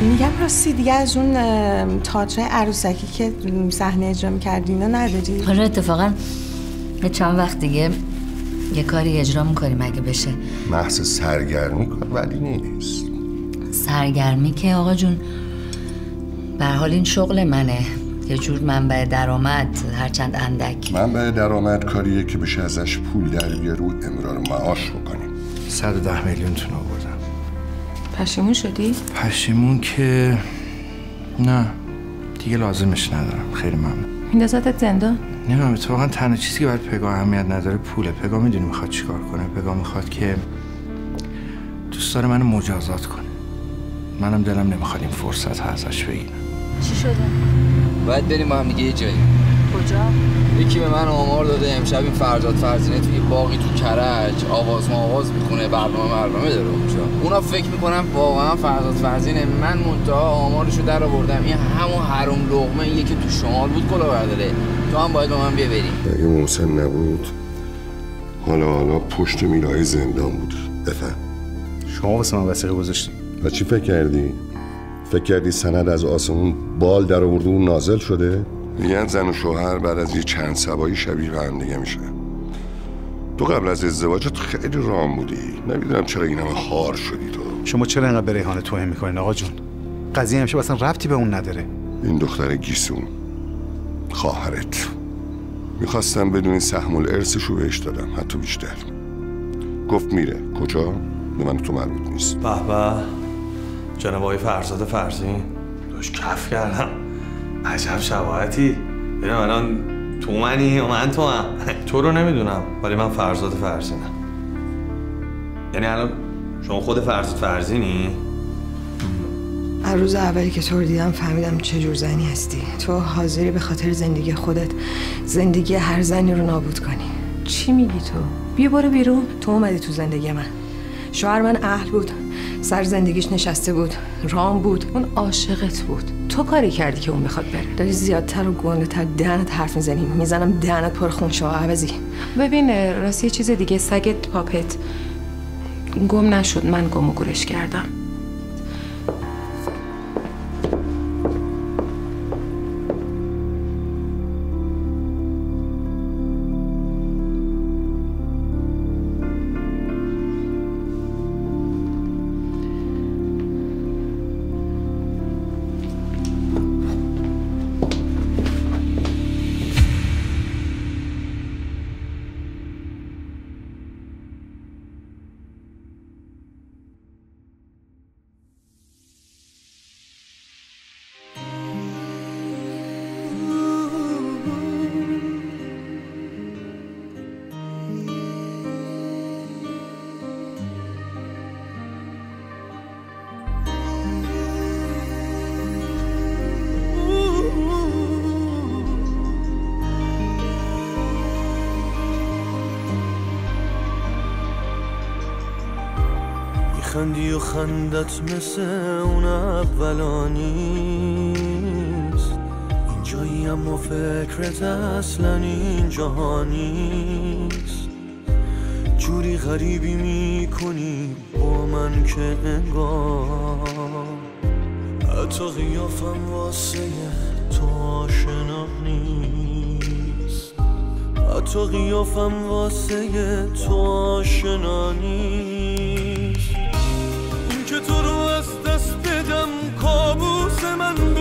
میگم راستی دیگه از اون تئاتر عروسکی که صحنه اجرا می‌کردی اینا نداری؟ حالا اتفاقا یه چند وقت دیگه یه کاری اجرا می‌کنیم اگه بشه. محض سرگرمی کار ولی نیست. سرگرمی که آقا جون به هر حال این شغل منه، یه جور منبع درآمد هرچند اندک. منبع درآمد کاریه که بشه ازش پول در بیاره و امرار معاش بکنیم. 110 میلیون تون آوردم. پشیمون شدی؟ پشیمون که نه دیگه لازمش ندارم. خیلی ممنون. میندازتت زندان؟ نمیدونم اتفاقا تنها چیزی که برای پگاه اهمیت نداره پوله. پگاه میدونی میخواد چیکار کنه؟ پگاه میخواد که دوست داره منو مجازات کنه. منم دلم نمیخواد این فرصت ازش بگیرم. چی شده؟ باید بریم با هم دیگه یه جایی. کجا؟ یکی به من آمار داده امشب این فرزاد فرزینه توی باقی تو کرج آواز میخونه، برنامه داره اونجا. اونا فکر میکنم واقعا فرزاد فرزینه. من منتها آمارشو در آوردم این همون حروم لقمه ایه که تو شمال بود کلاهبرداره. تو هم باید با من بیا بریم. اگه محسن نبود حالا پشت میلای زندان بود. بفهم. شما واسه من وثیقه گذاشتی. و چی فکر کردی؟ فکر کردی سند از آسمون بال در آورده و نازل شده؟ میگن زن و شوهر بعد از یه چند سبایی شبیه به هم دیگه میشن. تو قبل از ازدواجت خیلی رام بودی. نمیدونم چرا این همه خار شدی تو. شما چرا اینقدر به ریحانه توهین میکنین آقا جون؟ قضیه همیشه اصلا ربطی به اون نداره. این دختر گیسون خواهرت میخواستم بدون سهم الارثشو بهش دادم، حتی بیشتر. گفت میره. کجا؟ به من تو مربوط نیست. به به جناب آقای فرزاد فرزین دوش کف کردم. عجب شباهتی. ببینم الان تو منی و من تو هم. تو رو نمیدونم ولی من فرزاد فرزینم. یعنی الان شما خود فرزاد فرزینی؟ از روز اولی که تو رو دیدم فهمیدم چه جور زنی هستی. تو حاضری به خاطر زندگی خودت زندگی هر زنی رو نابود کنی. چی میگی تو؟ بیا برو بیرون. تو اومدی تو زندگی من. شوهر من اهل بود، سر زندگیش نشسته بود، رام بود، اون عاشقت بود. تو کاری کردی که اون بخواد بره. داری زیادتر و گنده‌تر دهنت حرف میزنی. میزنم دهنت پر خون شو عوضی. ببین راستی یه چیز دیگه، سگت پاپت گم نشد، من گم و گورش کردم. خندی و خندت مثل اون اولا نیست. اینجایی اما فکرت اصلا اینجا نیست. جوری غریبی میکنی با من که انگار حتی قیافم واسه تو آشنا نیست. حتی قیافم واسه تو آشنا نیست. که تو رو از دست بدم کابوس من بود.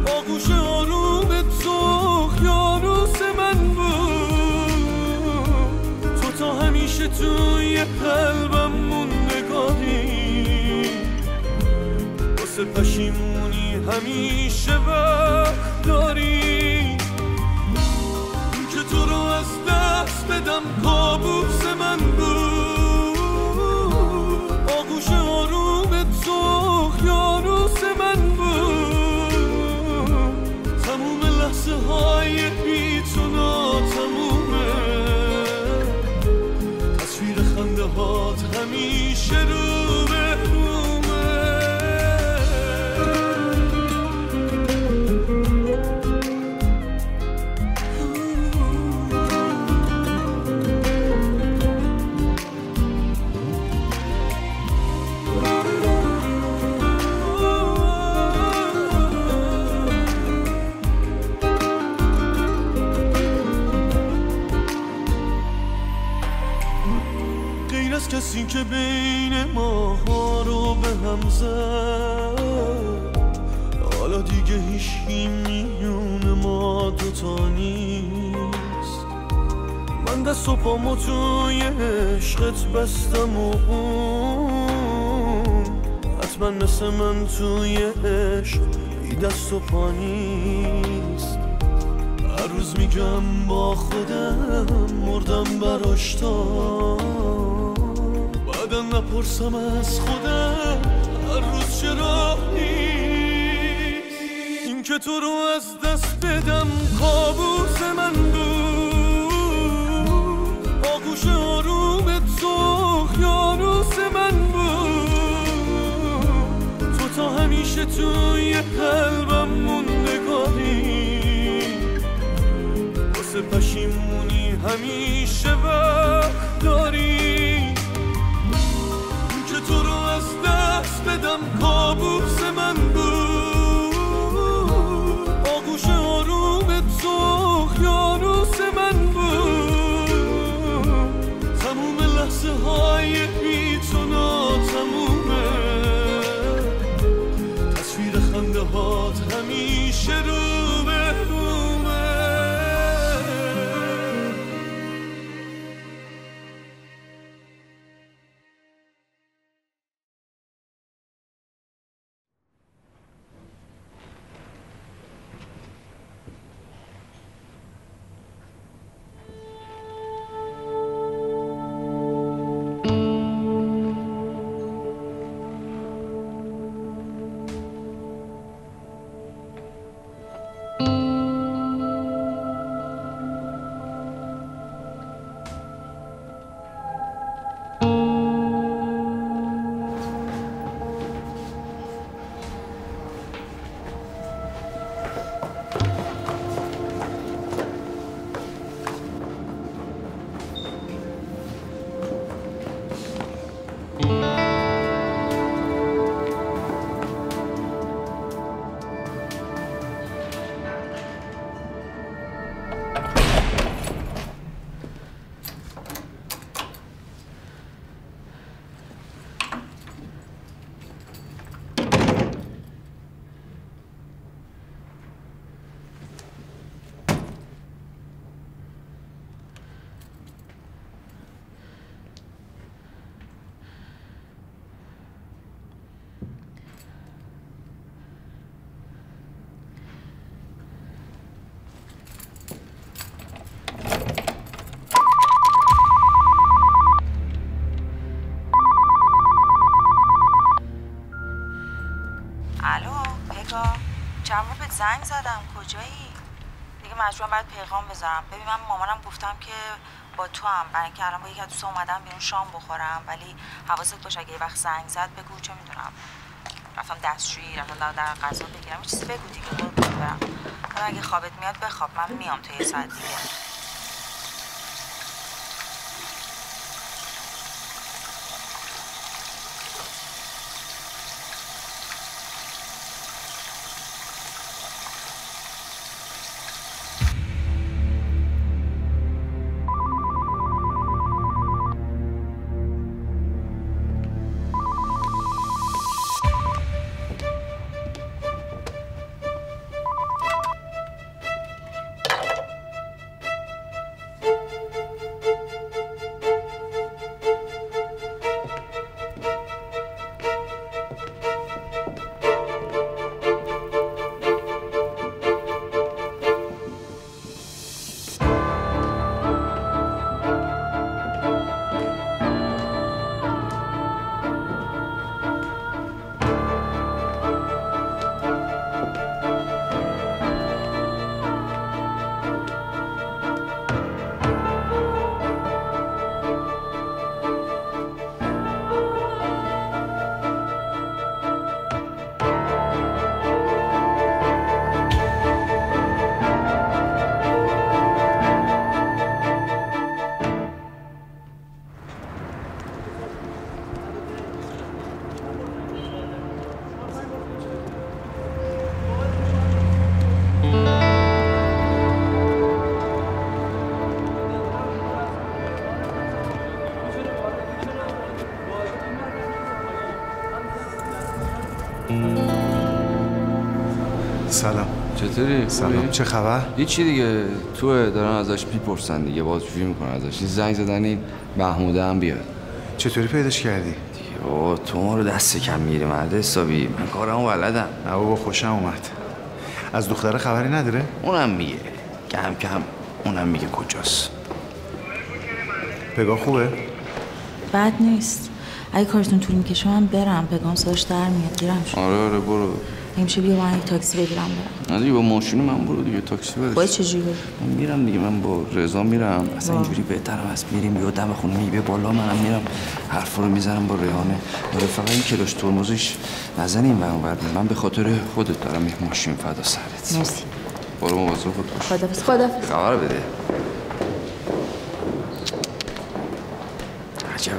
آغوش آروم تو خیانوس من بود. تو تا همیشه توی قلبم موندگاری. واسه پشیمونی همیشه وقت داری. که تو رو از دست بدم کابوس من بود. آغوش آروم تو خیانوس من بود. تموم لحظه های بی تو ناتمومه. تصویر خنده هات همیشه رو به رومه. از کسی که بین ماها رو به هم زد. حالا دیگه هیچکی میون ما دوتا نیست. من دست و پامو توی عشقت بستم و اون حتما مثل من توی عشق بی دست و پا نیست. هر روز میگم با خودم مردم براش تا بعدم نپرسم از خودم هر روز چرا نیست. این که تو رو از دست بدم کابوس من بود، آغوش آروم تو یاروس من بود. تو تا همیشه توی قلبم موندگاری، واسه پشیمونی همیشه وقت داری. که تو رو از دست بدم کابوس من بود، آغوش آروم تو یاروس من بود. تموم لحظه های بی تو ناتمومه، تصویر خنده هات همیشه رو به رومه. زنگ زدم کجایی؟ دیگه مجبورم باید پیغام بذارم. ببین من مامانم گفتم که با تو هم، برای اینکه الان با یکی از دوستام اومدم بیرون شام بخورم، ولی حواست باشه اگه یه وقت زنگ زد بگو، چه میدونم رفتم دستشویی، رفتم در غذا بگیرم، چیزی بگو دیگه قربونت برم. اگه خوابت میاد بخواب، من میام تا یه ساعت دیگه. سلام. چطوری؟ سلام. چه خبر؟ هیچی دیگه، توه دارن ازش میپرسن دیگه، بازجویی میکنن ازش. این زنگ زدن این محموده هم بیاد. چطوری پیداش کردی؟ دیگه تو ما رو دست کم میگیری مرد حسابی، من کارمو بلدم. نه بابا خوشم اومد. از دختر خبری نداره؟ اونم میگه کم کم، اونم میگه کجاست. پگاه خوبه؟ بد نیست. اگه کارتون طول میکشه من برم، پگام صداش در میاد دیرم شد. آره برو. میشه بیا من یک تاکسی بگیرم برم. نه دیگه با ماشین من برو دیگه، تاکسی برس. باید چجوری بری؟ من میرم دیگه، من با رضا میرم. اصلا اینجوری بهترم هست، میریم یه دم خونه میبه بالا، منم میرم حرفا رو میزنم با ریحانه. آره فقط این کلاش ترمزش نزنیم من به خاطر خودت دارم این ماشین فدا سرت. مرسی. برو مواظب خود باش. خدافظ. خبر بده. عجب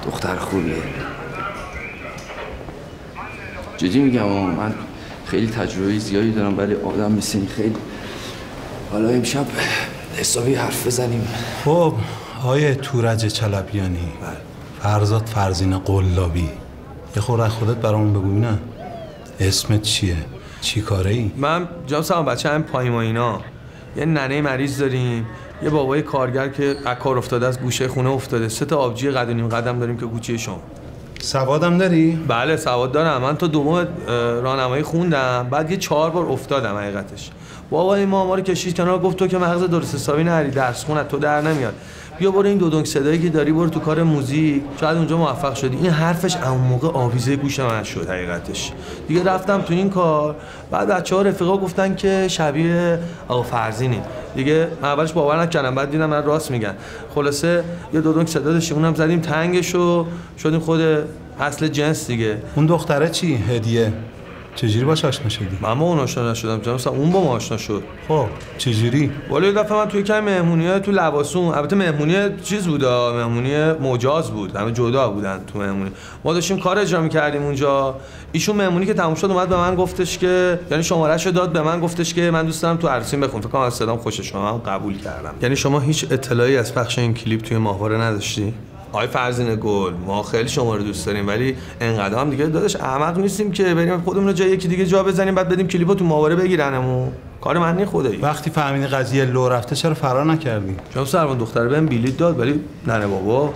دختر خوبیه. جدی میگم من خیلی تجربه زیادی دارم، ولی آدم مثل این خیلی. حالا امشب حسابی حرف بزنیم. خب آیه تورج چلبیانی، فرزاد فرزین قلابی، یه خورده خودت برامون بگو نه. اسمت چیه؟ چی کاره ای؟ من جناب سلام بچه هم پایماینا یه ننه مریض داریم، یه بابای کارگر که از کار افتاده از گوشه خونه افتاده، 3 آبجی قد و نیم قدم داریم که گوچه شما. سوادم داری؟ بله سواد دارم. من تا دوم راهنمایی خوندم، بعد یه 4 بار افتادم. حقیقتش بابای ما رو کشید کنار، گفت تو که مغز درست حسابی نری، درس خونت تو در نمیاد، بیا برو این دودونگ صدایی که داری برو تو کار موزیک، شاید اونجا موفق شدی. این حرفش اون موقع آویزه گوش من شد. حقیقتش دیگه رفتم تو این کار، بعد بچه‌ها رفیقا گفتن که شبیه آقا فرزینی دیگه. من اولش باور نکردم، بعد دیدم من راست میگن. خلاصه یه دودونگ صدا داشتیم، اونم زدیم تنگشو، شدیم خود اصل جنس دیگه. اون دختره چی؟ هدیه. چجوری باش آشنا شدی؟ من با اون آشنا نشدم جناب، اون با ما آشنا شد. خب چجوری؟ ولی یه دفعه من توی کمی مهمونی‌ها تو لواسون، البته مهمونی چیز بود، مهمونی مجاز بود، همه جدا بودن تو مهمونی. ما داشتیم کار اجرا می‌کردیم اونجا. ایشون مهمونی که تموم شد اومد به من گفتش که، یعنی شماره‌شو داد به من، گفتش که من دوست دارم تو عروسیم بخون. فکر کنم از صدام خوشش اومد، من قبول کردم. یعنی شما هیچ اطلاعی از پخش این کلیپ توی ماهواره نداشتی؟ آقای فرزین گل، ما خیلی شما رو دوست داریم، ولی انقدر هم دیگه داداش احمق نیستیم که بریم خودمون رو جای یکی دیگه جا بزنیم بعد بدیم کلیپو تو ماهواره بگیرنمون. کار من نی خدایی. وقتی فهمیدی قضیه لو رفته چرا فرار نکردی؟ جناب سروان دختر بهم بلیط داد، ولی ننه بابا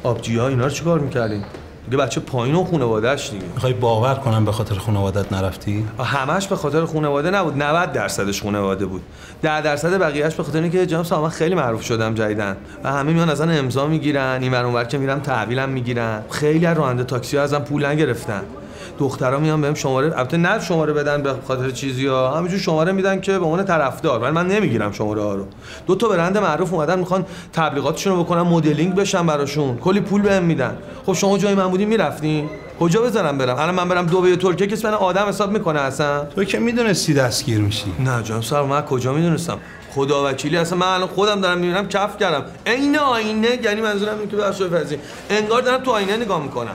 آبجی‌ها اینا رو چیکار می‌کردین؟ دیگه بچه پایین و خانواده‌اش دیگه. میخوای باور کنم به خاطر خانواده‌ات نرفتی؟ همش به خاطر خانواده نبود، 90% خانواده بود. 10% بقیه‌اش به خاطر اینکه جناب سامان خیلی معروف شدم جدیدن و همه میان ازن امضا میگیرن، این ور اون ور که میرم تحویلم میگیرن. خیلی از راننده تاکسی ازم پول نگرفتن. دخترا میان بهم شماره، البته نه شماره بدن به خاطر چیزیا، همینجور شماره میدن که به عنوان طرفدار، ولی من نمیگیرم شماره ها رو. 2 برند معروف اومدن میخوان تبلیغاتشون رو بکنن، مدلینگ بشن براشون، کلی پول بهم میدن. خب شما جای من بودین میرفتین؟ کجا بزنم برم؟ الان من برم دبی ترکیه کس من آدم حساب میکنه اصلا؟ تو که میدونستی دستگیر میشی. نه جان سر من کجا میدونستم؟ خدا وکیلی اصلا من الان خودم دارم میبینم کف کردم. عین آینه، یعنی منظورم اینه که بخش فرضی انگار دارم تو آینه نگاه میکنم.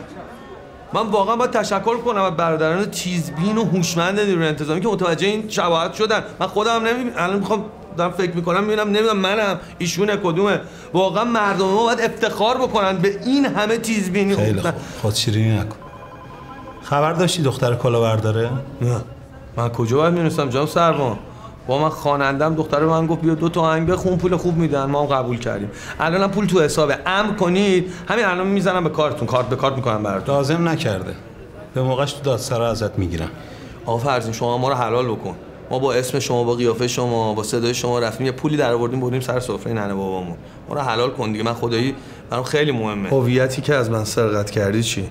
من واقعا باید تشکر کنم از برادران تیزبین و هوشمند نیروی انتظامی که متوجه این شباهت شدن. من خودم الان میخوام دارم فکر میکنم میبینم نمیدونم منم ایشونه کدومه. واقعا مردم ما باید افتخار بکنن به این همه تیزبینی. خیلی خوب، خود شیرینی نکن. خبر داشتی دختر کلاهبرداره؟ نه من کجا باید میدونستم جناب سروان؟ با من خوانندم دختر من گفت بیا 2 آهنگ بخون، پول خوب میدن، ما هم قبول کردیم. الانم پول تو حسابه، امر کنید همین الان میزنم به کارتون، کارت به کارت میکنم براتون. لازم نکرده، به موقعش تو دادسرا ازت میگیرم. آقا فرزین شما ما رو حلال بکن. ما با اسم شما، با قیافه شما، با صدای شما رفتیم یه پولی در آوردیم بردیم سر سفره ننه بابامون. ما رو حلال کن دیگه. من خدایی برام خیلی مهمه. هویتی که از من سرقت کردی چی؟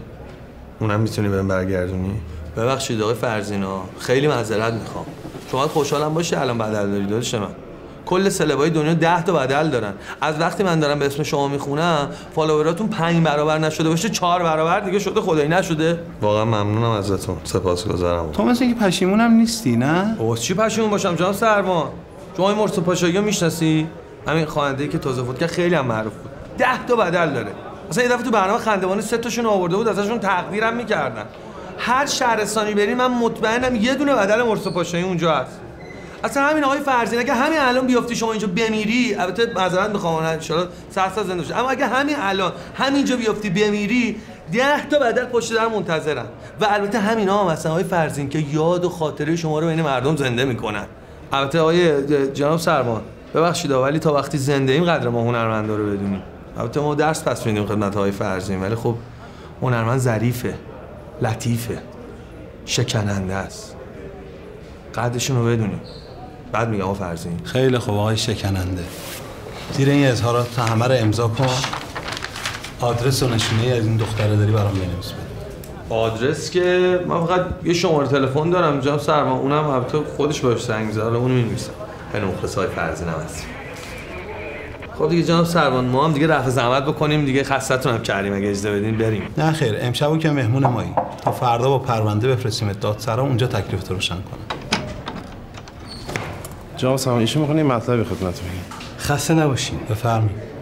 اونم میتونی بهم برگردونی؟ ببخشید آقای فرزینا، خیلی معذرت میخوام. شما خوشحالم باشی الان بدل داری داداش من. کل سلبای دنیا 10 تا بدل دارن. از وقتی من دارم به اسم شما میخونم فالووراتون 5 برابر نشده باشه 4 برابر دیگه شده. خدایی نشده. واقعا ممنونم ازتون، سپاسگزارم. تو مثل اینکه پشیمونم نیستی نه؟ بابا چی پشیمون باشم جناب سروان؟ شما این مرتضی پاشایی رو میشناسی؟ همین خواننده‌ای که تازه فوت کرد خیلی هم معروف بود. 10 تا بدل داره. مثلا یه دفعه تو برنامه خندوانه 3 تاشون آورده بود، ازشون تقدیرم میکردن. هر شهرستانی بریم من مطمئنم یه دونه بدل مرتضی پاشایی اونجا هست. اصلا همین آقای فرزین اگه همین الان بیافتی شما اینجا بمیری، البته معذرت میخوام ان شاء الله 100 سال زنده باشی، اما اگه همین الان همینجا بیافتی بمیری 10 تا بدل پشت در منتظرن و البته همینا هم هستن آقای فرزین که یاد و خاطره شما رو بین مردم زنده میکنن. البته آقای جناب سروان ببخشید ولی تا وقتی زنده ایم قدر ما هنرمندا رو بدونیم. البته ما درس پس میدیم خدمت آقای فرزین ولی خب هنرمند ظریفه، لطیفه، شکننده است. قدرشون رو بدونیم. بعد میگم آقا فرزین. خیلی خوب آقای شکننده. زیر این اظهارات تا همه رو امضا کن. آدرس و نشونه از این دختره داری برام بنویس بده. آدرس که من فقط یه شماره تلفن دارم جناب سروان، اونم البته خودش باش زنگ میزنه، حالا اونو می‌نویسم. خیلی مخلصای فرزین هم هست. خب دیگه جناب سروان ما هم دیگه رفع زحمت بکنیم دیگه، خستتون هم کردیم اگه اجازه بدین بریم. نه خیر، امشبو که مهمون مایی. تا فردا با پرونده بفرستیم دادسرا اونجا تکلیف تو روشن کنه. جناب سروان ایشون می‌خوام مطلبی خدمتتون بگم. خسته نباشین. بفرمایید.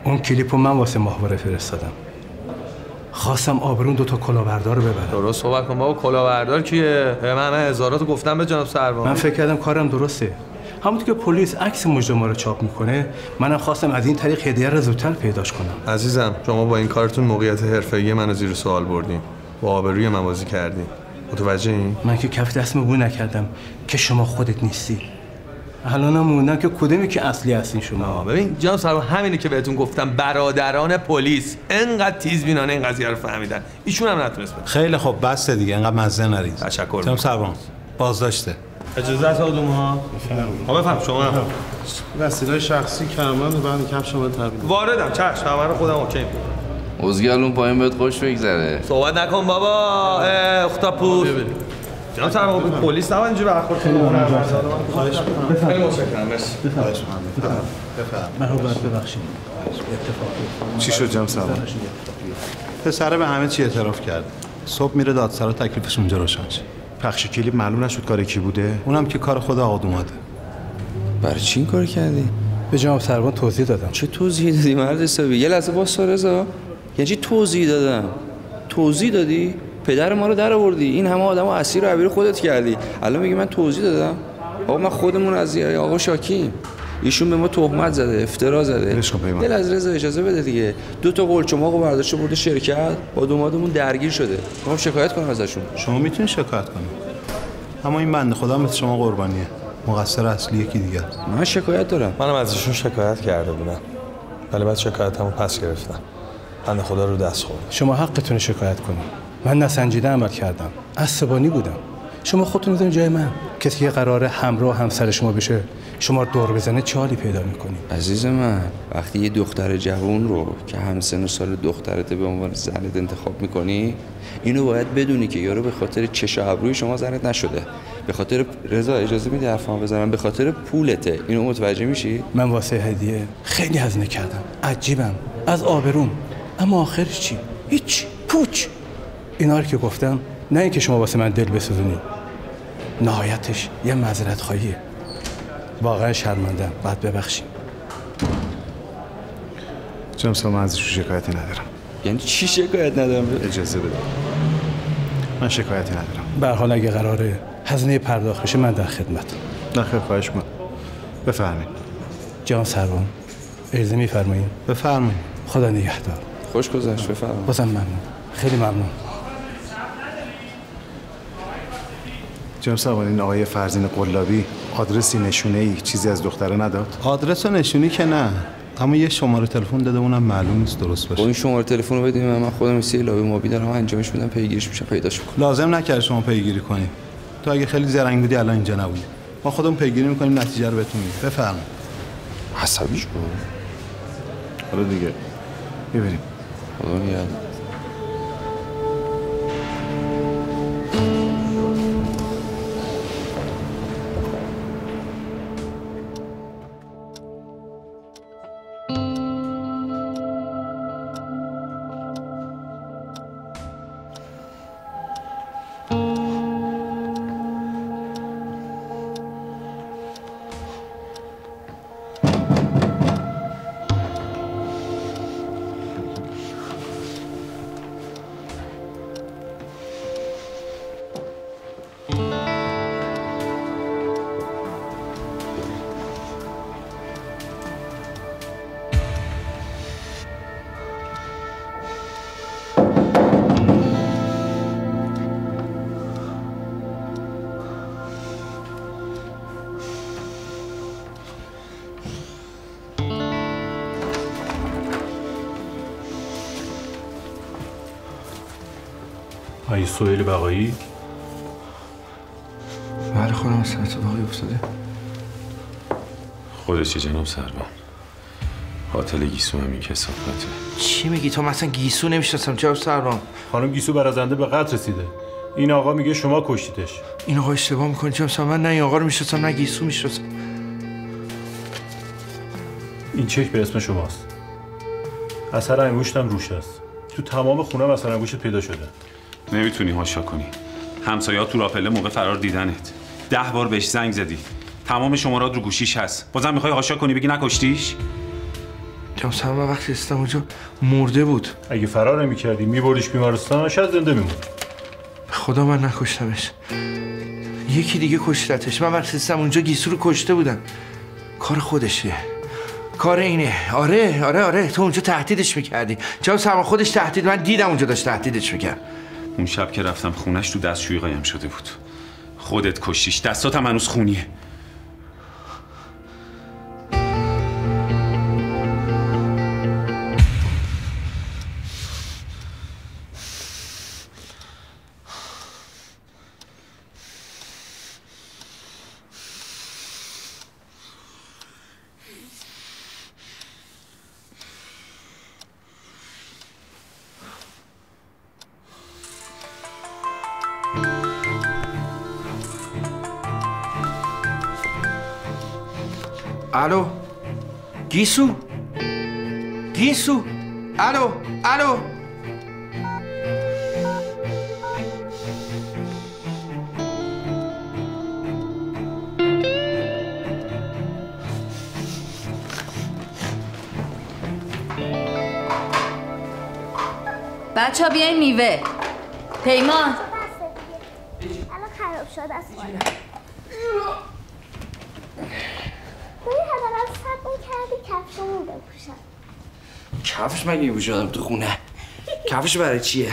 اون کلیپو من واسه ماهواره فرستادم. خواستم آبرون 2 تا کلاهبردار رو ببرم. درست صحبت کن بابا، کلاهبردار کیه؟ من هزاراتو گفتم به جناب سروان. من فکر کردم کارم درسته. همونطور که پلیس عکس مجرم ما رو چاپ میکنه، منم خواستم از این طریق هدیه رو زودتر پیداش کنم. عزیزم شما با این کارتون موقعیت حرفه‌ای منو زیر سوال بردین. با آبروی من بازی کردین. متوجهین؟ من که کف دستم بو نکردم که شما خودت نیستی. الانم موندم که کدومی که اصلی هستین شما. ببین جناب سروان همینه که بهتون گفتم، برادران پلیس انقدر تیزبینانه این قضیه رو فهمیدن، ایشون هم نتونست بده. خیلی خوب بسته دیگه، انقدر مزه نریز. تشکر. جناب سروان بازداشته. اجازه است آدم‌ها. بفهم شما. وسیله شخصی کارمند و بعد کفش شما تبریک. واردم چشم، همه رو خودم اوکی. اوزگلون پایین بهت خوش بگذره. صحبت نکن بابا. اختاپوس. جناب سروان پلیس نباید اینجوری برخورد کنه. خواهش می‌کنم. خیلی متشکرم. مرسی. خواهش می‌کنم. مرحبا ببخشید. چی شد جناب سروان؟ پسره به همه چی اعتراف کرد. صبح میره دادسرا تکلیفش اونجا روشن شه. پخش کلیپ معلوم نشد کار کی بوده؟ اونم که کار خود آقا دوماده. برای چی این کار کردی؟ به جناب سروان توضیح دادم. چه توضیح دادی مرد حسابی؟ یه لحظه واسه رضا. یعنی چی توضیح دادم؟ توضیح دادی؟ پدر ما رو در آوردی، این همه آدمو اسیر و عبیر خودت کردی، الان میگی من توضیح دادم؟ آقا من خودمون از آقا شاکیم، ایشون به ما تهمت زده، افترا زده. دل از رضا اجازه بده دیگه. 2 تا قلچماقو برداشته برده شرکت، با دومادمون درگیر شده. ما شکایت کنیم ازشون. شما میتونید شکایت کنید. اما این بنده خدا مثل شما قربانیه. مقصر اصلی یکی دیگه. من شکایت دارم. منم از ایشون شکایت کرده بودم. ولی بعد شکایتمو پس گرفتم. بنده خدا رو دست خورد. شما حقتون شکایت کنید. من نسنجیده عمل کردم، عصبانی بودم. شما خودتون میذارین جای من. کسی که قراره همراه همسر شما بشه شما رو دور بزنه چه حالی پیدا میکنی؟ عزیز من وقتی یه دختر جوان رو که همسن و سال دخترته به عنوان زنت انتخاب میکنی، اینو باید بدونی که یارو به خاطر چش و ابروی شما زنت نشده، به خاطر رضا اجازه میدی حرفمو بزنم، به خاطر پولته. اینو متوجه میشی؟ من واسه هدیه خیلی هزینه کردم، عجیبم از آبروم، اما آخرش چی؟ هیچ، پوچ. اینا رو که گفتم نه اینکه شما واسه من دل بسوزونی، نهایتش یه معذرت خواهیه. واقعا شرمندم، بعد ببخشیم. جناب سروان ازش شکایتی ندارم. یعنی چی شکایت ندارم؟ اجازه بده. من شکایتی ندارم. به هر حال اگه قراره هزینه پرداخت بشه من در خدمت. نه خیر خواهش می‌کنم. بفرمایید. جناب سروان اجازه می‌فرمایید؟ بفرمایید. خدا نگهدار. خوش گذشت. بفرمایید. بازم ممنون. خیلی ممنون. جناب سروان این آقای فرزین قلابی آدرسی، نشونه‌ای، چیزی از دختره نداد؟ آدرس و نشونی که نه، اما یه شماره تلفن داده، اونم معلوم نیست درست باشه. این شماره تلفن رو بدید من خودم سی لابی مابی دارم انجامش میدم، پیگیریش میشه، پیداش میکنم. لازم نکرد شما پیگیری کنی. تو اگه خیلی زرنگ بودی الان اینجا نبودی. ما خودمون پیگیری میکنیم، نتیجه رو بهتون میدیم. بفرمایید. عصبیش بود. حالا دیگه ببینیم. خدا نگهدار. آقای سهیل بقایی؟ بله خودم اصلا اتفاقی افتاده. خودشه جناب سروان. قاتل گیسو همین کثافته. چی میگی تو؟ مثلا گیسو نمیشناسم جناب سروان. خانم گیسو برازنده به قتل رسیده. این آقا میگه شما کشتیدش. این آقا اشتباه میکنه جناب سروان. من نه این آقا رو میشناسم نه گیسو میشناسم. این چک به اسم شماست. اثر انگشتم روش است. تو تمام خونه اثر انگشت پیدا شده. نمیتونی هاشا کنی. همسایه‌ها تو راپله موقع فرار دیدنت. 10 بار بهش زنگ زدی. تمام شمارات رو گوشیش هست. بازم میخوای هاشا کنی بگی نکشتیش؟ جناب سروان وقتی رسیدم اونجا مرده بود. اگه فرار نمی‌کردی میبردیش بیمارستان شاید زنده میموند. خدا من نکشتمش. یکی دیگه کشتتش. من وقتی رسیدم اونجا گیسو رو کشته بودن. کار خودشه. کار اینه. آره تو اونجا تهدیدش میکردی. جناب سروان خودش تهدید. من دیدم اونجا داشت تهدیدش میکرد. اون شب که رفتم خونش تو دستشویی قایم شده بود. خودت کشتیش. دستاتم هنوز خونیه. الو گیسو الو بچه ها بیاین میوه. پیمان الان خراب شد از خونه. توی حداقل صبر می‌کردی کفشمو بپوشم. کفش مگه می‌پوشم تو خونه؟ کفش برای چیه؟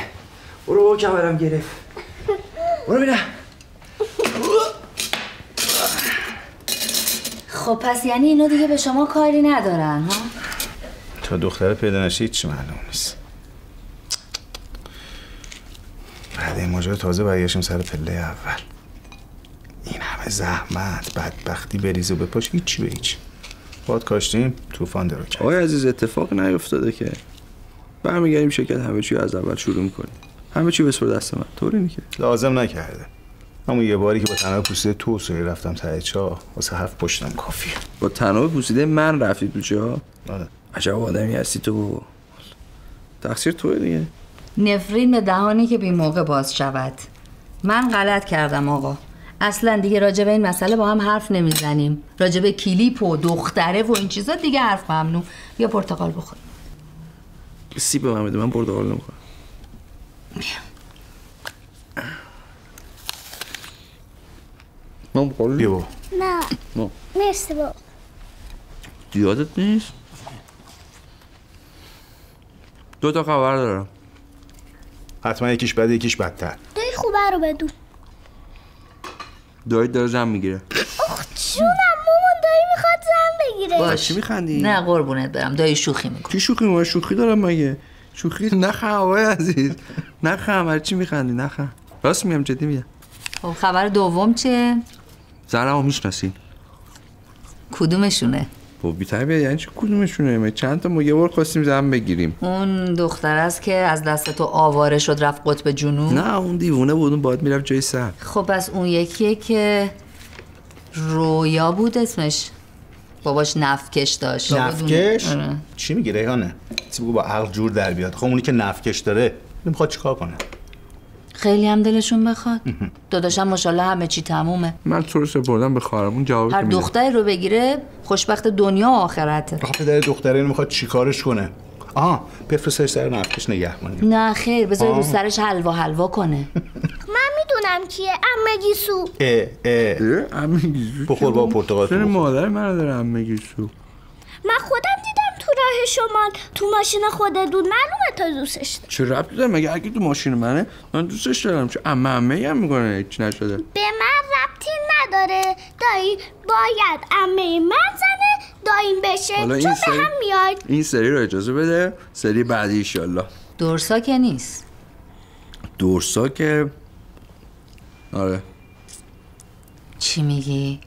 برو کمرم گرفت. برو ببینم. خب پس یعنی اینا دیگه به شما کاری ندارن ها؟ تا دختر پیدا نشه هیچ معلوم نیست. بعد این ماجرا تازه برگشتیم سر پله اول. این همه زحمت بدبختی بریز و بپاش هیچی به هیچ. باد کاشتیم طوفان درو کرد. آقای عزیز اتفاق نیفتاده که برمیگردیم شرکت همه چی از اول شروع میکنیم. همه چی بسپر دست من. طوری نیست. لازم نکرده. همون یه باری که با تناب پوسیده تو سوی رفتم ته چاه واسه حرف پشتم کافیه. با تناب پوسیده من رفتی تو چاه؟ آره. عجب آدمی هستی تو. تقصیر توئه دیگه. نفرین به دهانی که بی موقع باز شود. من غلط کردم آقا. اصلا دیگه راجع به این مسئله با هم حرف نمیزنیم. راجع به کلیپ و دختره و این چیزا دیگه حرف ممنوع. یا پرتقال بخور. سیب به من بده. من پرتقال نمیخورم. من بخورم؟ بیا با. نه مرسی با. یادت نیست؟ 2 تا خبر دارم. حتما یکیش بده یکیش بدتر. دایی خوبه رو بدون. دایی داره زن میگیره. جونم مامان دایی میخواد زن بگیره. باش. چی میخندی؟ نه قربونت برم. دایی شوخی میکنه. چی شوخی میکنه؟ شوخی دارم مگه؟ شوخی نخم آقای عزیز. نخم. هر چی میخندی نخم. راست میگم جدی میگم. خب خبر دوم چیه؟ زنمو میشناسین؟ کدومشونه؟ خب بی‌تربیت یعنی چی کدومشونه؟ ما چند تا ما یه بار خواستیم زن بگیریم. اون دختر است که از دست تو آواره شد رفت قطب جنوب؟ نه اون دیوونه بود. اون باید میرفت جای سر. خب پس اون یکیه که رویا بود اسمش. باباش نفکش داشت. نفکش؟ آره. چی میگی ریحانه؟ چی بگو با عقل جور در بیاد. خب اونی که نفکش داره نمیخواد چیکار کنه؟ خیلی هم دلشون بخواد. داداشم ماشاءالله همه چی تمومه. من تو رو سپردم به خواهرمون جواب هر دختری رو بگیره خوشبخت دنیا و آخرته. آخه پدر دختره اینو میخواد چیکارش کنه؟ بفرستش سر نفکش نگهبانی. نه خیر بذار رو سرش حلوا کنه. من میدونم کیه. عمه گیسو. عمه گیسو بخور با پرتقال. چرا مادر من داره عمه گیسو؟ من خودم دیدم تو راه شمال تو ماشین خودت بود. معلومه تا دوستش داری. چه ربطی داره؟ مگه اگه تو ماشین منه من دوستش دارم. چه عمه هم میکنه هیچ نشده. به من ربطی نداره. دایی باید عمه من زنه داییم بشه چون به هم میاد. این سری رو اجازه بده. سری بعدی ایشالله. درسا که نیست. دورسا که آره. چی میگی؟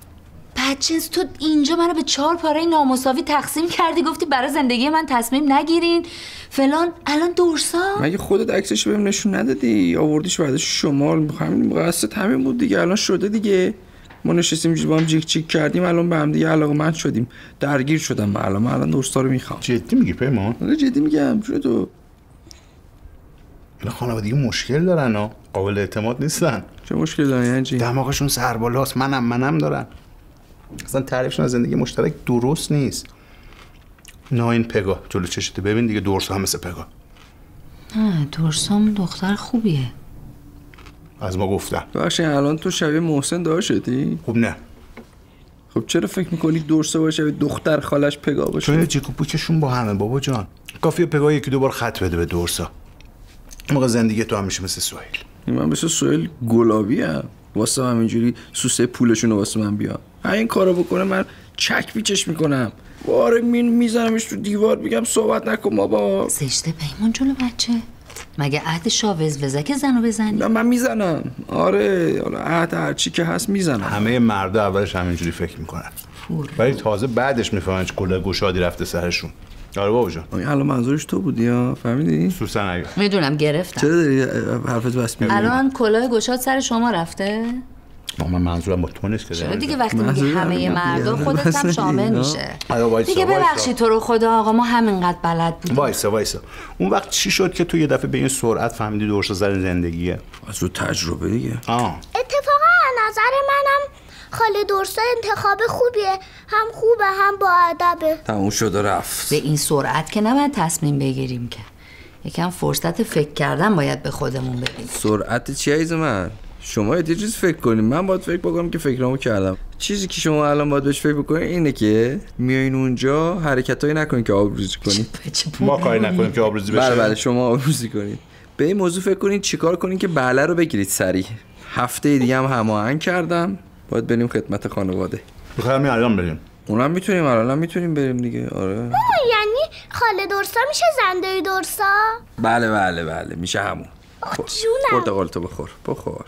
بچه‌ز تو اینجا منو به 4 پاره نامساوی تقسیم کردی، گفتی برای زندگی من تصمیم نگیرین فلان. الان دورسا مگه خودت عکسش بهم نشون ندادی؟ آوردیش بعدش شمال. همین قصد همین بود دیگه. الان شده دیگه. ما نشستیم اینجوری با هم جیک چیک کردیم، الان به هم دیگه علاقه‌مند شدیم، درگیر شدم. من الان دورسا رو میخوام. جدی میگی پیمان؟ آره جدی میگم. چون تو اینا خانوادگی مشکل دارن ها، قابل اعتماد نیستن. چه مشکل دارن یعنی چی؟ دماغشون سربالاست. منم دارن. اصلا تعریفشون از زندگی مشترک درست نیست. نه این پگاه جلو چشته ببین دیگه، دورسا هم مثل پگاه. نه دورسام دختر خوبیه. از ما گفتن. بخشی الان تو شبیه محسن دار شدی؟ خب نه. خب چرا فکر میکنی دورسا باشه شبیه دختر خالش پگاه باشه؟ چون جیکو پوکشون با همه بابا جان. کافیه پگاه یکی دو بار خط بده به دورسا. موقع زندگی تو هم میشه مثل سهیل. من مثل سهیل گلابی ام. واسه همینجوری سوسه پولشون رو واسه من بیا. این کارو بکنه من چک بیچش میکنم. باره میزنمش تو دیوار، میگم صحبت نکن بابا. زشته پیمان جلو بچه. مگه عهد شاوز که زنو بزنی؟ نه من میزنم. آره حالا عهد هرچی که هست میزنم. همه مردا اولش همینجوری فکر میکنن، ولی تازه بعدش میفهمن چه کلاه گشادی رفته سرشون. آره بابا جان. الان منظورش تو بودی ها، فهمیدی؟ سوسن اگه میدونم گرفتم. چرا داری حرفت بس می‌کنی؟ الان کلاه گشاد سر شما رفته؟ من منظورم با تو نیست که. چرا دیگه وقتی میگی همه مردا خودت هم شامل میشه. دیگه ببخشید تو رو خدا آقا، ما همینقدر بلد بودیم. وایسا اون وقت چی شد که تو یه دفعه به این سرعت فهمیدی دورسا زن زندگیه؟ از رو تجربه دیگه. اتفاقا نظر منم خاله دورسا انتخاب خوبیه، هم خوبه هم با ادبه. تموم شد و رفت. به این سرعت که نباید تصمیم بگیریم که، یکم فرصت فکر کردن باید به خودمون بدیم. سرعت چی عزیز من؟ شما یه چیز فکر کنیم، من باید فکر بکنم که فکرامو کردم. چیزی که شما الان باید بهش فکر بکنید اینه که میایین اونجا حرکتایی نکنین که آبروزی کنین. ما کاری نکنیم که آبروزی بشه. بله شما آبروزی کنین. به این موضوع فکر کنین چیکار کنین که بله رو بگیرید سریع. هفته دیگه هم هماهنگ کردم، باید بریم خدمت خانواده. می‌خوام الان بریم. اونم میتونیم، الانم میتونیم بریم دیگه. آره. یعنی خاله دورسا میشه زنده دورسا؟ بله میشه همون. جونم. پرتقال تو بخور.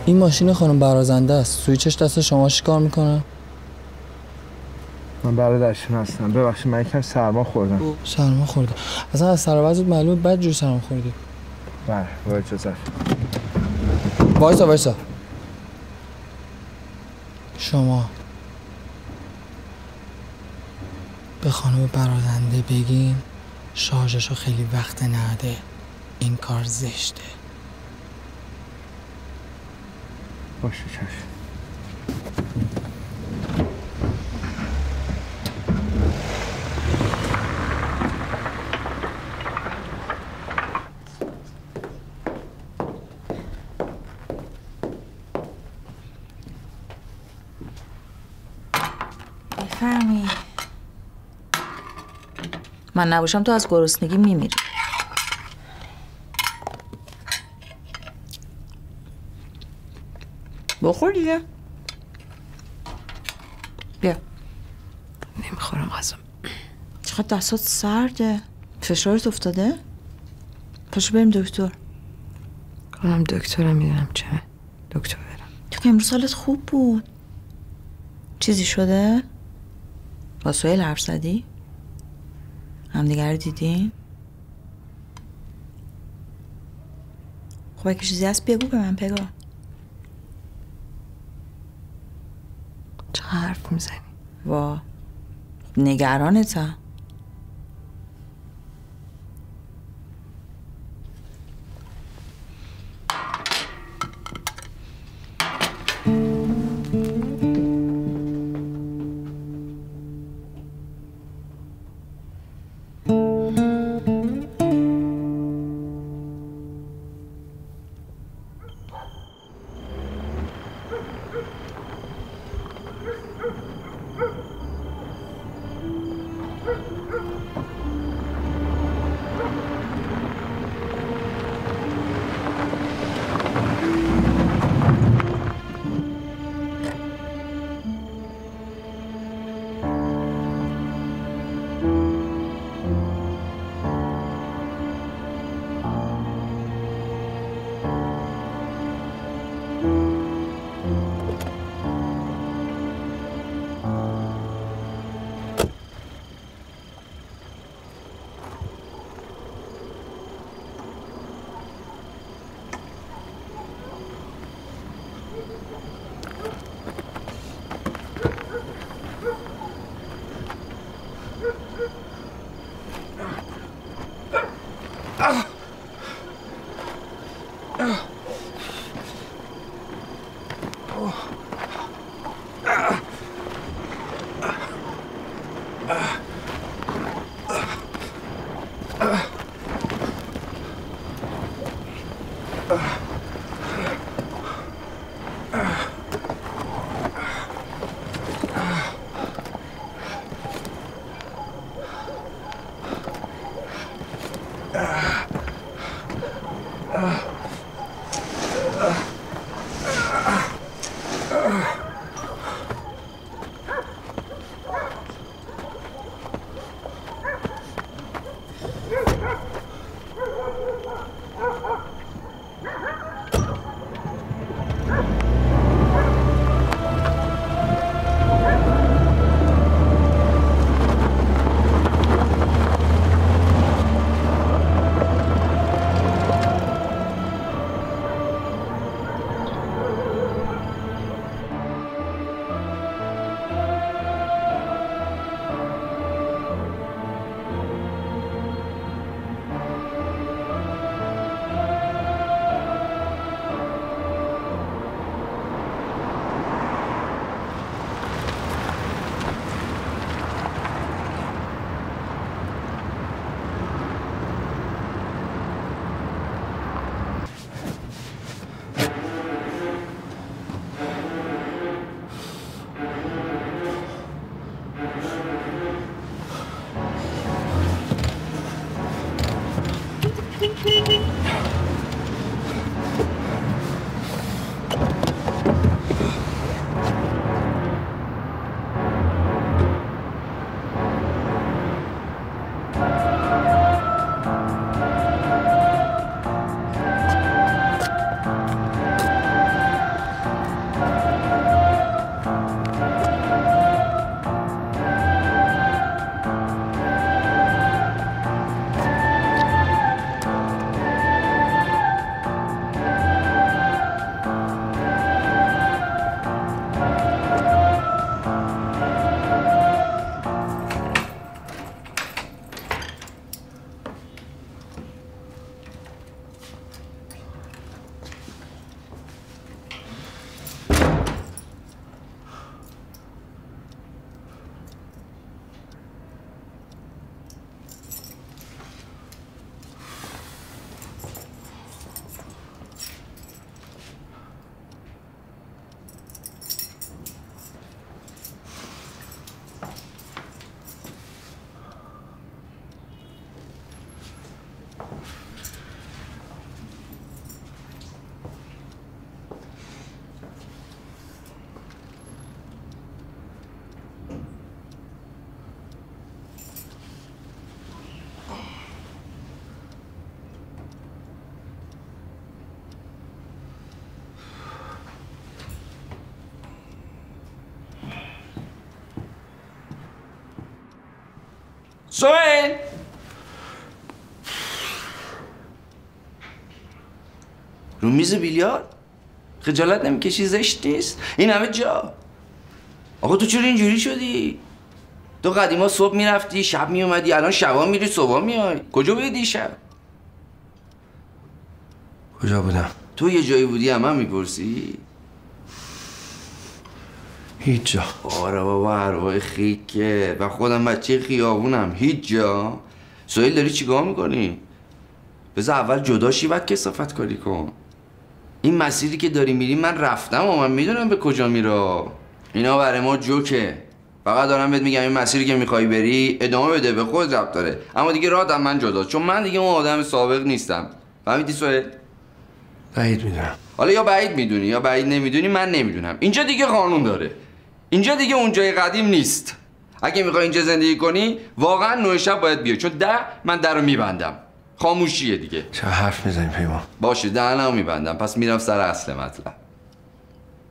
این ماشین خانم برازنده است. سویچش دست شما چیکار میکنه؟ من برادرشون هستم. ببخشید من یکم سرما خوردم. سرما خورده؟ اصلا از سر وضعت معلومه بد جور سرما خوردی. بله با اجازت. وایسا شما به خانم برازنده بگین شارژشو خیلی وقت نده. این کار زشته. باشه چشم. بفرمی. من نباشم تو از گرسنگی میمیری. بخور دیگه. بیا. نمیخورم غذا. چقدر دستات سرده. فشارت افتاده؟ پاشو بریم دکتر. کنم دکترم میدونم چه. دکتر برم. تو که امروز حالت خوب بود. چیزی شده؟ با سهیل حرف زدی؟ همدیگه رو دیدین؟ خب اگه چیزی هست بگو به من پگاه. چه حرف میزنی؟ وا نگرانتم. سهیل رو میز بیلیارد خجالت نمیکشی؟ زشت نیست این همه جا؟ آقا تو چرا اینجوری شدی؟ تو قدیما صبح میرفتی شب میومدی، الان شبا میری صبحا میای. کجا بودی دیشب؟ کجا بودم؟ تو یه جایی بودی هم میپرسی؟ هیچ جا. آره بابا ارواح خیکه و خودم بچه خیابونم. هیچ جا. سهیل داری چیکار میکنی؟ بذار اول جداشی بعد کثافت کاری کن. این مسیری که داری میری من رفتم و من میدونم به کجا میره. اینا برای ما جوکه. فقط دارم بهت میگم این مسیری که میخوای بری ادامه بده، به خود ربط داره. اما دیگه راهت من جداست، چون من دیگه اون آدم سابق نیستم. فهمیدی سهیل؟ بعید میدونم. حالا یا بعید میدونی یا بعید نمیدونی، من نمیدونم. اینجا دیگه قانون داره. اینجا دیگه اون جای قدیم نیست. اگه میخوای اینجا زندگی کنی واقعا 9 شب باید بیای، چون 10 من درو میبندم. خاموشیه دیگه. چه حرف میزنی پیمان؟ باشه دهنمو میبندم. پس میرم سر اصل مطلب.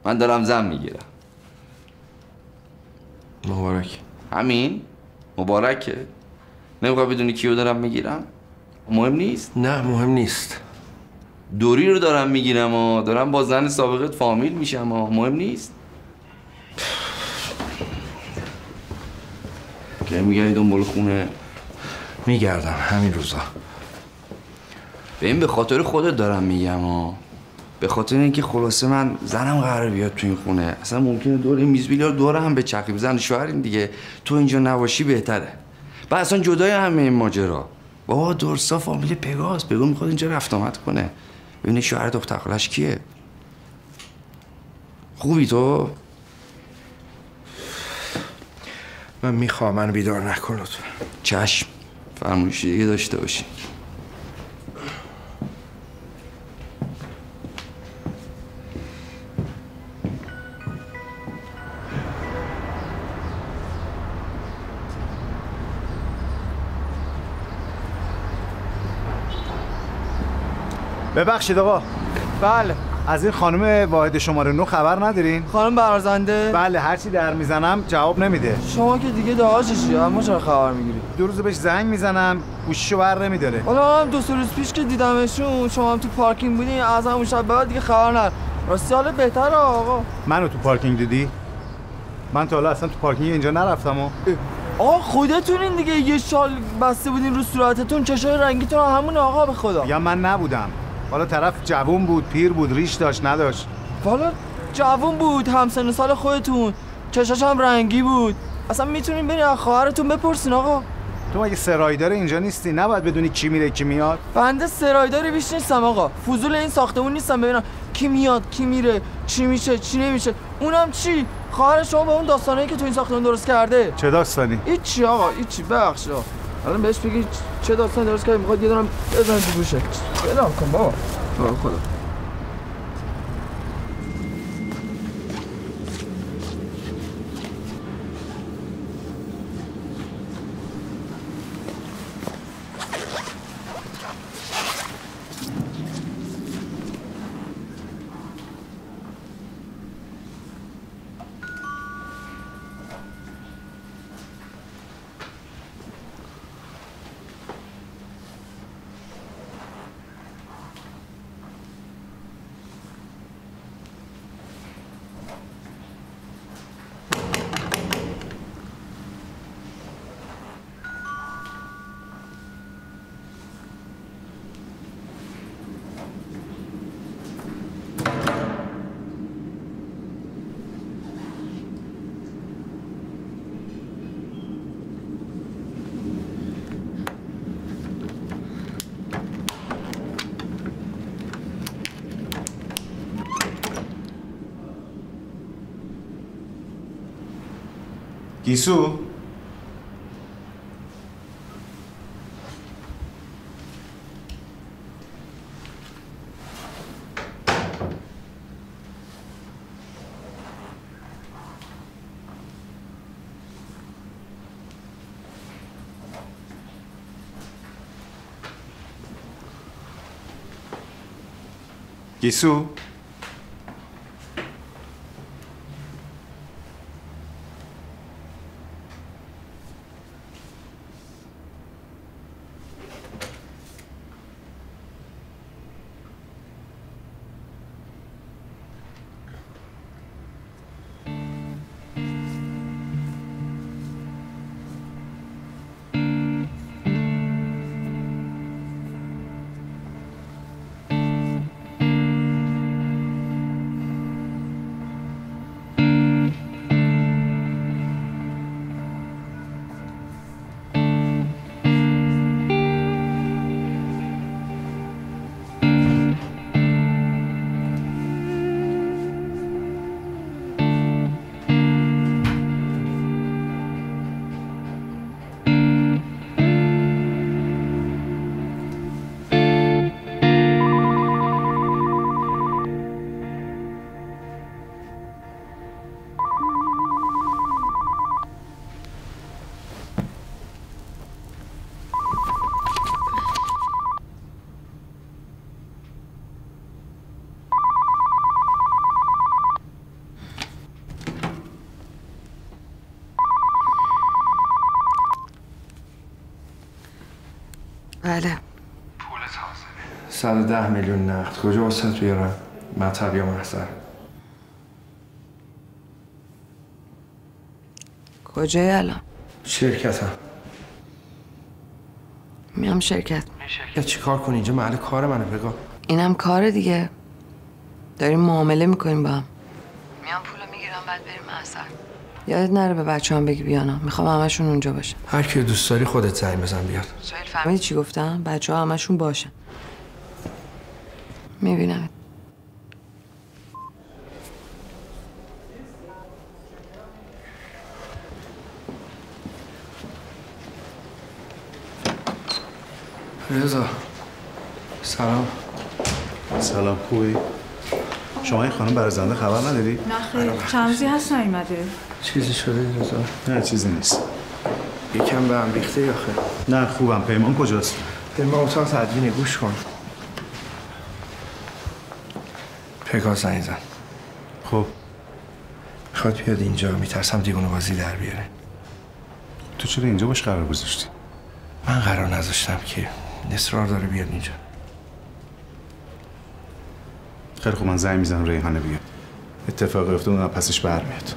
من دارم زن میگیرم. مبارک. همین؟ مبارکه؟ نمیخوای بدونی کیو دارم میگیرم؟ مهم نیست؟ نه مهم نیست. دوری رو دارم میگیرم و دارم با زن سابقت فامیل میشم و مهم نیست؟ که میگردی دنبال خونه؟ میگردم همین روزا. ببین به خاطر خودت دارم میگم و به خاطر اینکه خلاصه من زنم قراره بیاد تو این خونه. اصلا ممکنه دور این میز بیلیارد دور هم بچرخیم. زن شوهرین دیگه. تو اینجا نباشی بهتره. بعد اصلا جدای همه این ماجرا بابا درسا فامیل پگاست. پگا میخواد اینجا رفت آمد کنه. ببینی شوهر دختر خالش کیه؟ خوبی تو؟ من میخوام منو بیدار نکن لطفا. چشم. فرمایشی دیگه داشته باشی. ببخشید آقا. بله. از این خانم واحد شماره 9 خبر ندارین؟ خانم برازنده؟ بله هرچی در میزنم جواب نمیده. شما که دیگه دعاششی، اما چرا خبر میگیری؟ 2 روز بهش زنگ میزنم گوشیشو بر نمیداره. حالا هم 2 روز پیش که دیدمشون شما هم تو پارکینگ بودین، از همون شب بعد دیگه خبر ندارم. راستی حالت بهتره آقا؟ منو تو پارکینگ دیدی؟ من تا حالا اصلا تو پارکینگ اینجا نرفتم و آقا خودتونین دیگه یه شال بسته بودین رو صورتتون، چشای رنگیتون همون آقا به خدا. یا من نبودم. حالا طرف جوون بود، پیر بود، ریش داشت نداشت. والا جوون بود، همسن سال خودتون، چشاش هم رنگی بود. اصلا میتونین برین از خواهرتون بپرسین آقا. تو مگه سرایدار اینجا نیستی؟ نباید بدونی کی میره کی میاد؟ بنده سرایداری بیش نیستم آقا. فضول این ساختمون نیستم ببینم کی میاد کی میره، چی میشه چی نمیشه. اونم چی؟ خواهر شما با اون داستانی که تو این ساختمون درست کرده. چه داستانی؟ هیچی آقا، هیچی. ببخشید آقا. الان بهش بگی چه داستانی درست کردی، میخواد یه دونم بزنه تو گوشه. بلام کن بابا. خدا. گیسو گیسو بله. 110 میلیون نقد. کجا واسه بیارم؟ مطب یا محضر؟ کجای الان؟ شرکتم. میام شرکت. شرکت چی کار کنی؟ اینجا محل کار منه بگو. اینم کاره دیگه. داریم معامله میکنیم با هم. میام پولو میگیرم بعد بریم محضر. یادت نره به بچه‌ام بگی بیانا. میخوام همشون اونجا باشن. هر کی دوست داری خودت زنگ بزن بیاد. سهیل فهمیدی چی گفتم؟ بچه‌ها همشون باشن. میبینم. رضا سلام. سلام، خوبی؟ شما این خانم برازنده خبر نداری؟ نه خیر، چند روزی هست نیومده. چیزی شده رضا؟ نه چیزی نیست. یکم به هم ریخته یا خیر؟ نه خوبم. پیمان کجاست؟ پیمان اتاق تدوینه. گوش کن. پگاه زنگ زن. خب میخواد بیاد اینجا. میترسم دیوونه بازی در بیاره. تو چرا اینجا باش قرار گذاشتی؟ من قرار نذاشتم که اصرار داره بیاد اینجا. خیلی خوب، من زنگ میزنم ریحانه بیاد. اتفاقی افتاد اونم پسش برمیاد.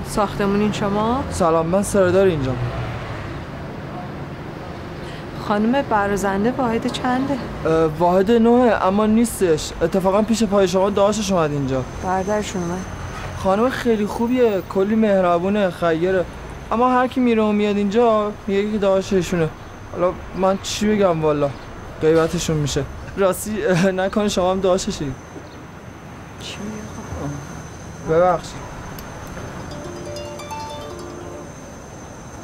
ساختمونین شما؟ سلام، من سردار اینجا. خانم برازنده واحد چنده؟ واحد 9 اما نیستش. اتفاقا پیش پای شما داشتش اومد اینجا. برادرشون اومد. خانم خیلی خوبیه، کلی مهربونه، خیره. اما هر کی میره و میاد اینجا میگه که داشتشونه. حالا من چی بگم والا؟ غیبتشون میشه. راستی نکنه شما هم داشتشی. چی میگه؟ ببخشید.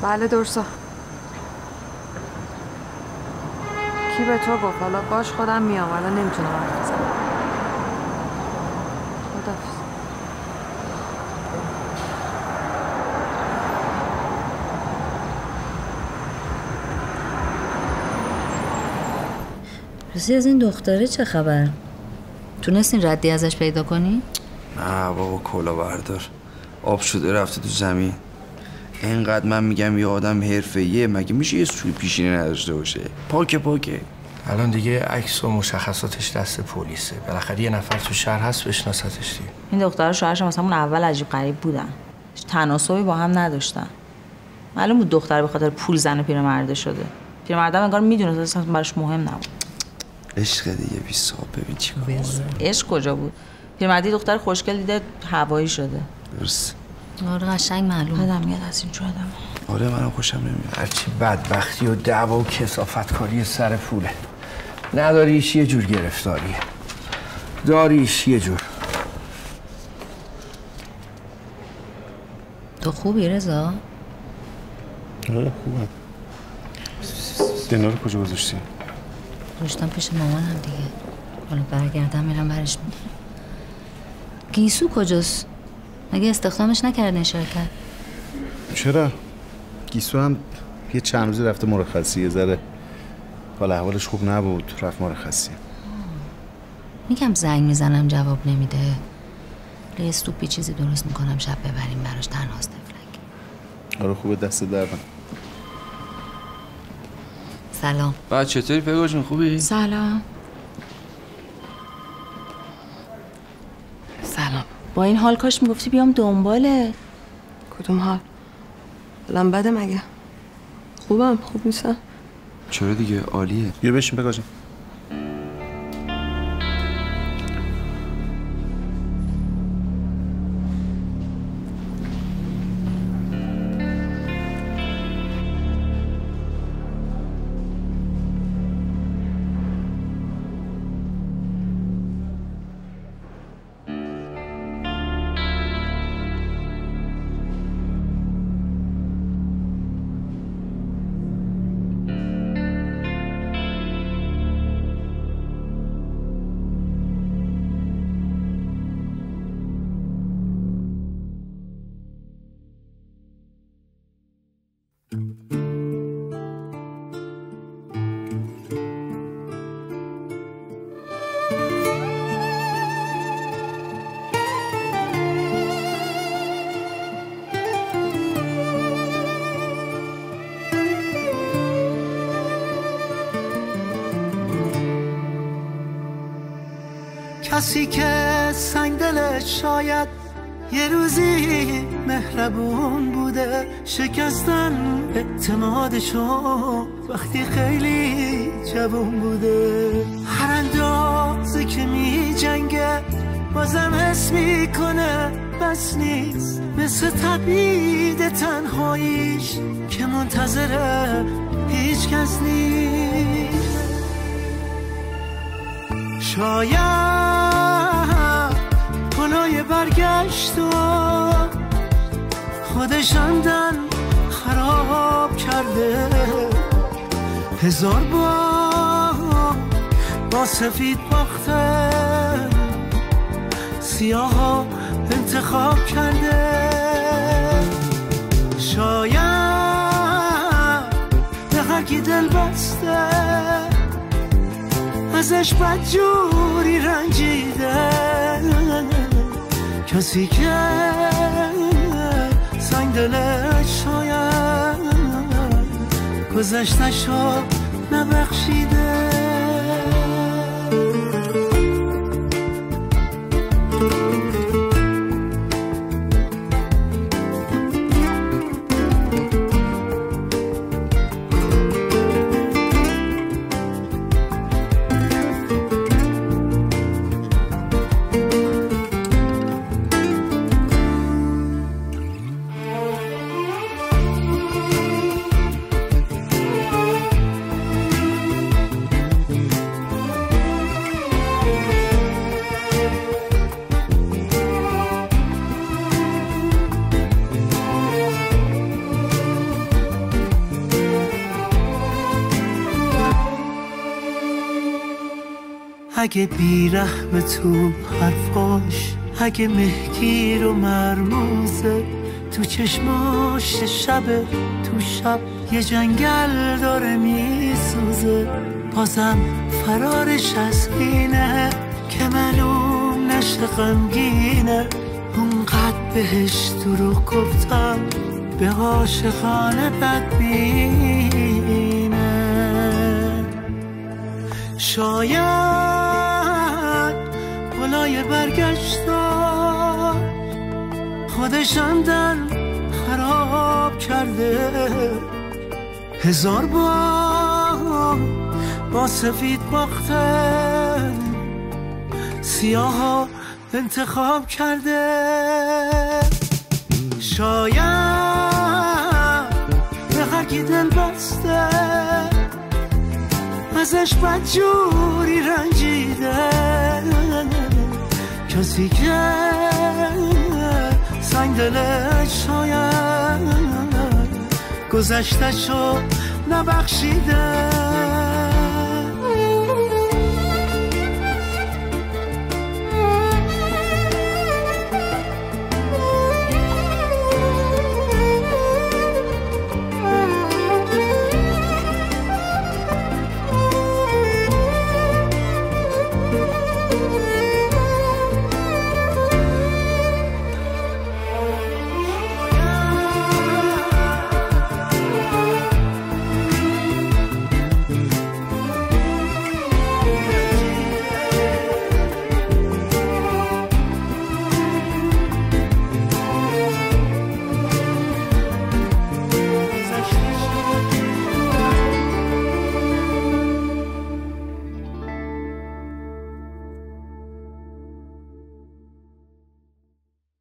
بله درسا. کی به تو گفت؟ حالا باش خودم میام. الان نمیتونم حرف بزنم. خداحافظ. راستی از این دختره چه خبر؟ تونستین ردی ازش پیدا کنی؟ نه بابا، کلا بردار. آب شده رفته تو زمین. اینقدر من میگم یه آدم حرفه‌ایه مگه میشه یه سوی پیشینه نداشته باشه؟ پاکه. الان دیگه عکس و مشخصاتش دست پلیسه. بالاخره یه نفر تو شهر هست بشناستش دیگه. این دخترها شوهرش مثلا اون اول عجیب غریب بودن. تناسبی با هم نداشتن. معلوم بود دختر به خاطر پول زن پیرمرده شده. پیرمردم انگار میدونه اصلا براش مهم نبود. عشق دیگه بی صاحب. ببین چیکار می‌کنه. عشق کجا بود؟ پیرمردی دختر خوشگل دیده هوایی شده. درست. آره قشنگ معلوم. آدم میاد از این آدم. آره منم خوشم نمیاد. هرچی بدبختی و دعوا و کثافتکاری سر پوله. نداریش یه جور گرفتاریه، داریش یه جور. تو خوبی رضا؟ آره خوبم. دینار رو کجا گذاشتی؟ گذاشتم پیش مامانم دیگه. حالا برگردم میرم برش. گیسو کجاست؟ مگه استخدامش نکردن شرکت؟ چرا؟ گیسو هم یه چند روزی رفته مرخصی. یه ذره حال احوالش خوب نبود، رفت مرخصی. میگم زنگ میزنم جواب نمیده. یه استوپی چیزی درست میکنم شب ببریم براش. تنهاست تفلک. آره خوبه، دست دردم. سلام. بعد چطوری پگاه جون، خوبی؟ سلام. سلام. با این حال کاش میگفتی بیام دنباله. کدوم حال؟ الان بده مگه؟ خوب نیستم. چرا دیگه؟ عالیه. بیا بشین پگاه جان. کسی که سنگ دلش شاید یه روزی مهربون بوده، شکستن اعتمادشو وقتی خیلی جوون بوده. هر اندازه که می جنگه بازم حس میکنه بس نیست، مثل تبعید تنهاییش که منتظره هیچ کس نیست. شاید پلای برگشت و خودش عمدن خراب کرده، هزار بار با سفید باخته، سیاه ها انتخاب کرده. شاید به هرکی دل بسته ازش بدجوری رنجیده، کسی که سنگ دلش شاید گذشتشو نبخشیده. اگه بیرحم تو حرفاش، اگه مهگیر و مرموزه تو چشماش، شب تو شب یه جنگل داره میسوزه، بازم فرارش از اینه که معلوم نشه غمگینه. اونقدر بهش دروغ گفتم به عاشقانه بدبینه. شاید پلای برگشتا خودش عمدن خراب کرده، هزار بار با سفید باخته، سیاه ها انتخاب کرده. شاید به هرکی دل بسته ازش بدجوری رنجیده، کسی که سنگ دلش شاید گذشتشو نبخشیده.